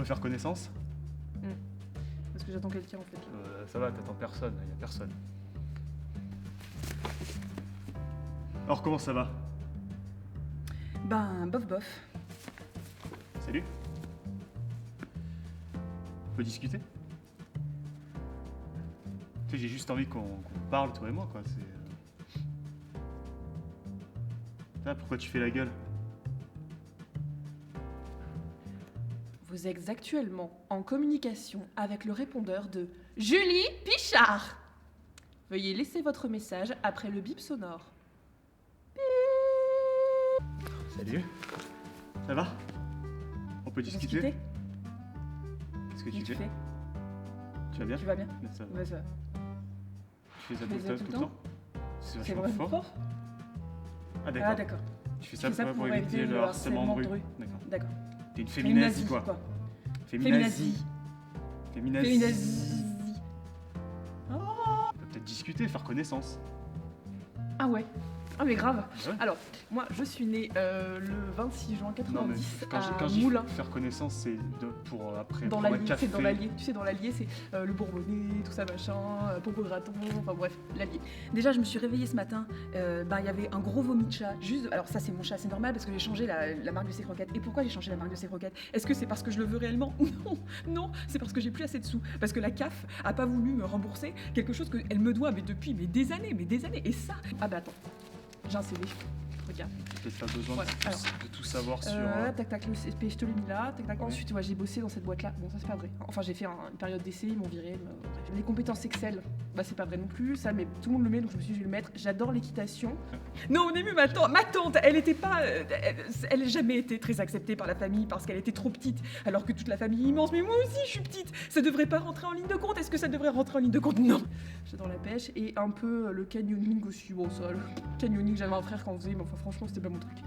peut faire connaissance? Parce que j'attends quelqu'un en fait. Ça va, t'attends personne, y a personne. Alors comment ça va? Ben, bof bof. Salut. On peut discuter? Tu sais, j'ai juste envie qu'on parle, toi et moi, quoi. C'est... Ah, pourquoi tu fais la gueule? Vous êtes actuellement en communication avec le répondeur de Julie Pichard. Veuillez laisser votre message après le bip sonore. Salut. Ça va? On peut discuter? Qu'est-ce que tu fais? Tu vas bien? Tu vas bien? Ça va. Ouais, ça va. Tu fais ça Tu fais ça tout le temps? C'est C'est vachement vraiment fort. fort? Ah Ah d'accord. d'accord. Tu fais Je ça fais ça pour éviter le harcèlement de rue. D'accord. D'accord. T'es une féminazie, quoi. Féminazie. Féminazie. On peut peut-être discuter, faire connaissance. Ah ouais. Ah mais grave. Ouais. Alors, moi je suis née le 26 juin Non mais 90 quand à je dis Moulins. faire connaissance, c'est pour après Dans prendre un l'Allier, café. c'est dans l'Allier. Tu sais, dans l'Allier, c'est le Bourbonnais, tout ça machin, pompe au graton, enfin bref, l'Allier. Déjà, je me suis réveillée ce matin, il y avait un gros vomi de chat. Juste, alors ça, c'est mon chat, c'est normal parce que j'ai changé la marque de ses croquettes. Et pourquoi j'ai changé la marque de ses croquettes? Est-ce que c'est parce que je le veux réellement? Non, non, c'est parce que j'ai plus assez de sous. Parce que la CAF a pas voulu me rembourser quelque chose qu'elle me doit, mais depuis des années. Et ça. Ah bah attends, j'ai un CV. Regarde. Peut-être pas besoin Voilà, de tout savoir sur. Tac tac, le CSP, je te l'ai mis là. Tac tac. Ouais. Ensuite, ouais, j'ai bossé dans cette boîte-là. Bon, ça c'est pas vrai. Enfin, j'ai fait une période d'essai, ils m'ont viré. Bref. Les compétences Excel, bah c'est pas vrai non plus. Ça, mais tout le monde le met, donc je me suis dit, je vais le mettre. J'adore l'équitation. Non, au début, ma tante, elle était pas, elle n'a jamais été très acceptée par la famille parce qu'elle était trop petite, alors que toute la famille est immense. Mais moi aussi, je suis petite. Ça devrait pas rentrer en ligne de compte. Est-ce que ça devrait rentrer en ligne de compte? Non. J'adore la pêche et un peu le canyoning aussi. Bon, ça, le canyoning, j'avais un frère qui en faisait, mais enfin, franchement, c'était pas mon truc.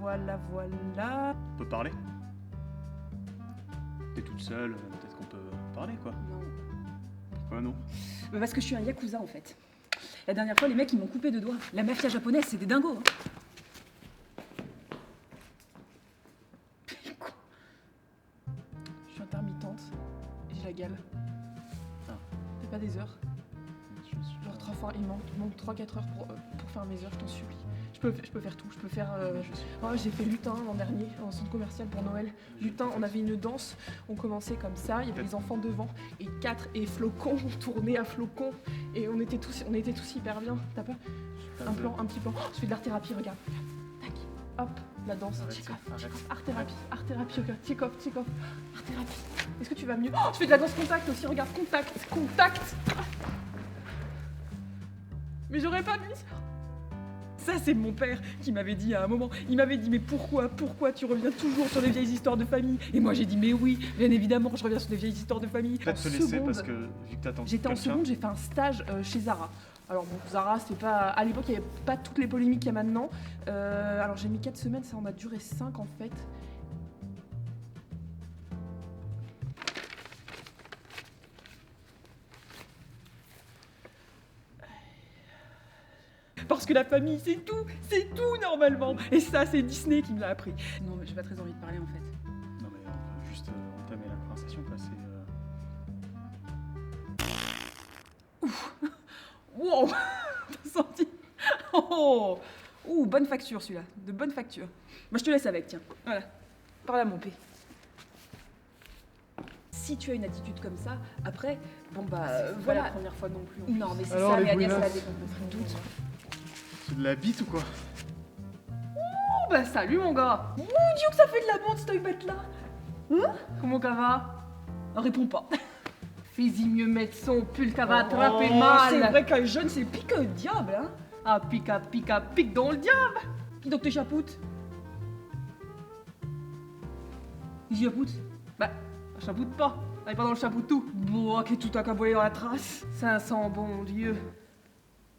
Voilà. On peut parler? T'es toute seule, peut-être qu'on peut parler, quoi. Non. Pourquoi non? Bah parce que je suis un yakuza en fait. La dernière fois, les mecs ils m'ont coupé de doigts. La mafia japonaise, c'est des dingos. Hein. Je suis intermittente et j'ai la gale. Ah. T'as pas des heures? Je me suis- Genre 3 fois, il manque 3-4 heures pour faire mes heures, je t'en supplie. Je peux faire tout, je peux faire... j'ai fait lutin l'an dernier, en centre commercial pour Noël. Lutin, on avait une danse, on commençait comme ça, il y avait les enfants devant, et 4 et Flocon, on tournait à Flocon, et on était tous hyper bien. T'as pas un petit plan? Je fais de l'art-thérapie, regarde. Tac, hop, la danse, Arrête, Tchekhov, arrête. art-thérapie, regarde, Tchekhov, art-thérapie. Est-ce que tu vas mieux? Oh, je fais de la danse contact aussi, regarde, contact. Mais j'aurais pas mis ça. Ça, c'est mon père qui m'avait dit à un moment. Il m'avait dit, mais pourquoi tu reviens toujours sur des vieilles histoires de famille? Et moi, j'ai dit, mais oui, bien évidemment, je reviens sur des vieilles histoires de famille. Peut-être te laisser parce que vu que t'attends J'étais en quelqu'un- seconde, j'ai fait un stage chez Zara. Alors bon, Zara, c'est pas... À l'époque, il n'y avait pas toutes les polémiques qu'il y a maintenant. Alors j'ai mis 4 semaines, ça en a duré 5 en fait. Parce que la famille, c'est tout normalement. Et ça, c'est Disney qui me l'a appris. Non, mais j'ai pas très envie de parler en fait. Non mais on peut juste entamer la conversation, quoi. C'est. Wow. T'as senti? Oh. Ouh, bonne facture celui-là. De bonne facture. Moi, je te laisse avec, tiens. Voilà. Parle à mon P. Si tu as une attitude comme ça, après, bon bah C'est voilà. pas la première fois non plus. Non, mais c'est Alors, ça, les mais Agnès, bouillabaisse. elle a des complexes de doute. C'est de la bite ou quoi? Oh bah salut mon gars. Ouh, Dieu que ça fait de la bande cette bête là. Hein? Comment ça va? Réponds pas. Fais-y mieux mettre son pull, ça va attraper mal. C'est vrai qu'un jeune, c'est pique le diable, hein. Ah, pique dans le diable. Qui donc tes chapoutes? Qui chapoute? Bah, elle chapoute pas. Elle est pas dans le chapeau tout. Bon, qui est tout accabolé dans la trace. Ça sent bon Dieu.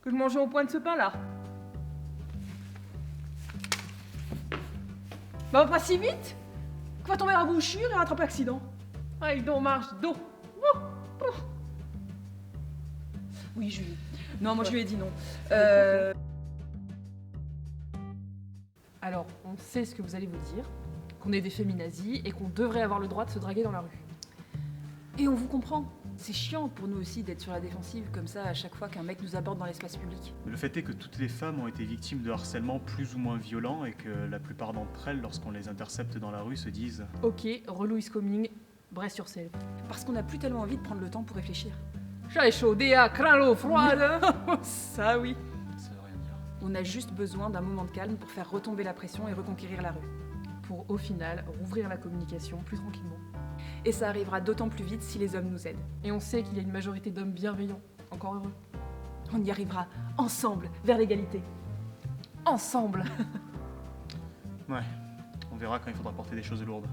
Que je mangeais au point de ce pain là. Bah, pas si vite. Qu'on va tomber à la bouchure et rattraper l'accident. Allez, donc marche, donc. Oui, Julie. Non, moi je lui ai dit non. Alors, on sait ce que vous allez vous dire. qu'on est des féminazis et qu'on devrait avoir le droit de se draguer dans la rue. Et on vous comprend. C'est chiant pour nous aussi d'être sur la défensive comme ça à chaque fois qu'un mec nous aborde dans l'espace public. Mais le fait est que toutes les femmes ont été victimes de harcèlement plus ou moins violent et que la plupart d'entre elles, lorsqu'on les intercepte dans la rue, se disent « Ok, relou is coming, brace yourself. Parce qu'on n'a plus tellement envie de prendre le temps pour réfléchir. Chat chaud, DA, crains l'eau froide. Ça oui. » Ça veut rien dire. On a juste besoin d'un moment de calme pour faire retomber la pression et reconquérir la rue. Pour au final rouvrir la communication plus tranquillement. Et ça arrivera d'autant plus vite si les hommes nous aident. Et on sait qu'il y a une majorité d'hommes bienveillants, encore heureux. On y arrivera ensemble vers l'égalité. Ensemble. Ouais, on verra quand il faudra porter des choses lourdes.